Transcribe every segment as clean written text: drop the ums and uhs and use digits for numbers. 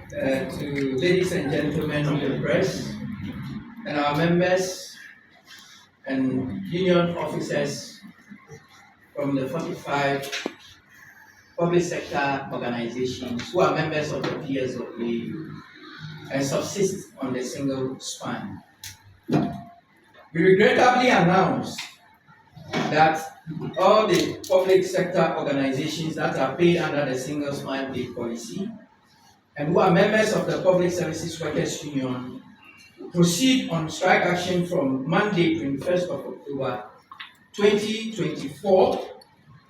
to ladies and gentlemen of the press and our members and union officers from the 45 public sector organizations who are members of the PSWU and subsist on the single span. We regrettably announce that all the public sector organizations that are paid under the single span pay policy and who are members of the Public Services Workers Union proceed on strike action from Monday, 21st of October 2024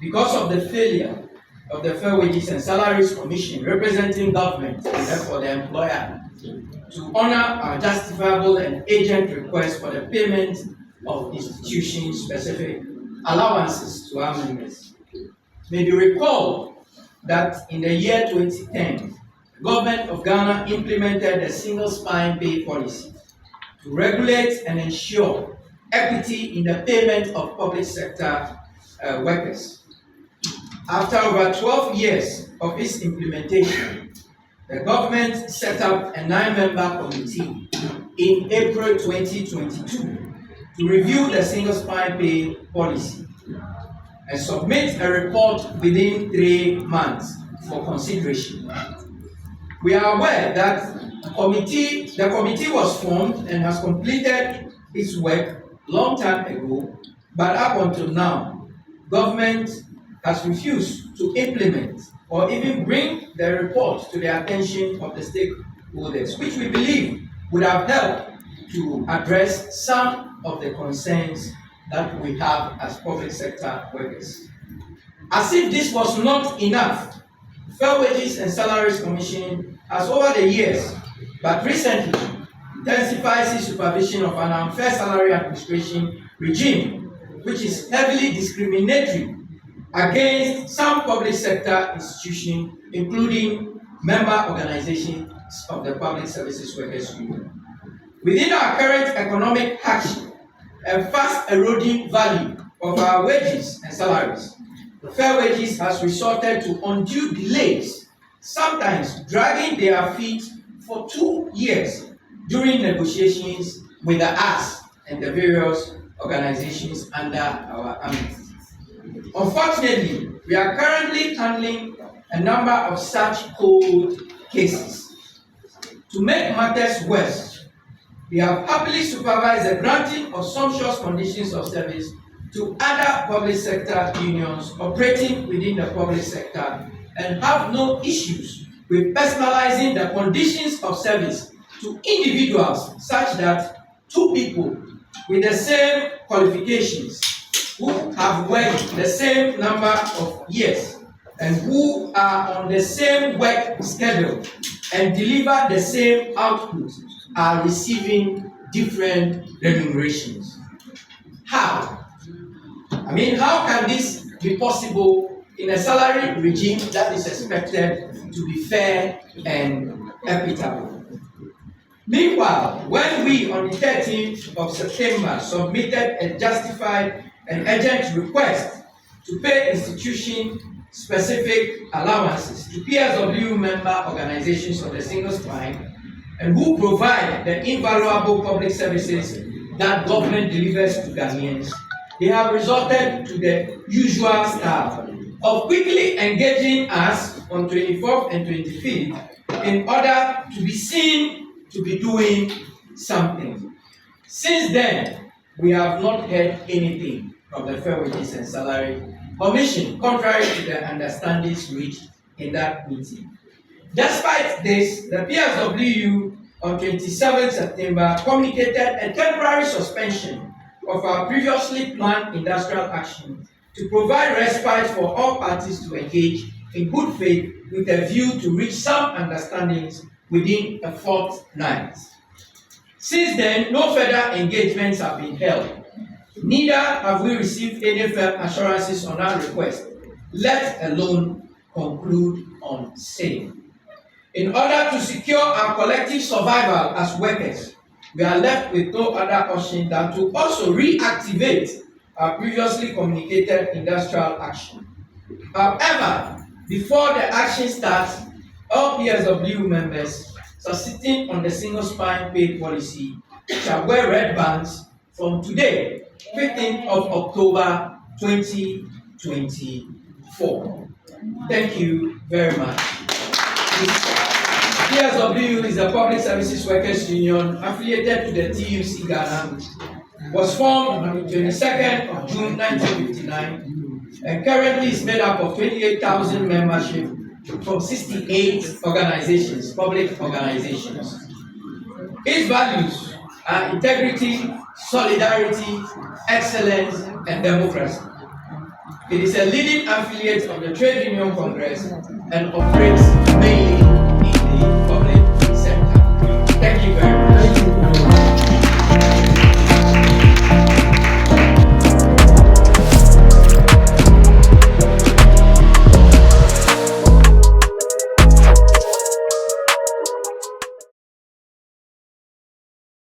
because of the failure of the Fair Wages and Salaries Commission representing government and therefore the employer to honor our justifiable and urgent request for the payment of institution specific allowances to our members. May you recall that in the year 2010, the government of Ghana implemented the single span pay policy to regulate and ensure equity in the payment of public sector workers. After over 12 years of its implementation, the government set up a 9-member committee in April 2022 to review the single span pay policy and submit a report within 3 months for consideration. We are aware that the committee was formed and has completed its work long time ago, but up until now, government has refused to implement or even bring the report to the attention of the stakeholders, which we believe would have helped to address some of the concerns that we have as public sector workers. As if this was not enough, the Fair Wages and Salaries Commission has over the years, but recently, intensifies its supervision of an unfair salary administration regime, which is heavily discriminatory against some public sector institutions, including member organizations of the Public Services Workers Union. Within our current economic hardship and fast eroding value of our wages and salaries, the Fair Wages has resorted to undue delays, sometimes dragging their feet for 2 years during negotiations with the AS and the various organizations under our ambit. Unfortunately, we are currently handling a number of such cold cases. To make matters worse, we have happily supervised the granting of sumptuous conditions of service to other public sector unions operating within the public sector and have no issues with personalizing the conditions of service to individuals such that 2 people with the same qualifications who have worked the same number of years and who are on the same work schedule and deliver the same output are receiving different remunerations. How? How can this be possible in a salary regime that is expected to be fair and equitable? Meanwhile, when we on the 13th of September submitted a justified and urgent request to pay institution specific allowances to PSWU member organizations of the single span and who provide the invaluable public services that government delivers to Ghanaians, they have resorted to the usual style of quickly engaging us on 24th and 25th in order to be seen to be doing something. Since then, we have not heard anything from the Fair Wages and Salary Commission, contrary to the understandings reached in that meeting. Despite this, the PSWU on 27 September communicated a temporary suspension of our previously planned industrial action to provide respite for all parties to engage in good faith with a view to reach some understandings within a fortnight. Since then, no further engagements have been held. Neither have we received any firm assurances on our request, let alone conclude on same. In order to secure our collective survival as workers, we are left with no other option than to also reactivate our previously communicated industrial action. However, before the action starts, All PSWU members subsisting on the single spine pay policy shall wear red bands from today, 15th of October 2024. Thank you very much. PSWU is a Public Services Workers Union affiliated to the TUC Ghana, was formed on the 22nd of June 1959 and currently is made up of 28,000 membership from 68 organizations, public organizations. Its values are integrity, solidarity, excellence, and democracy. It is a leading affiliate of the Trade Union Congress and operates mainly in the public sector. Thank you very much.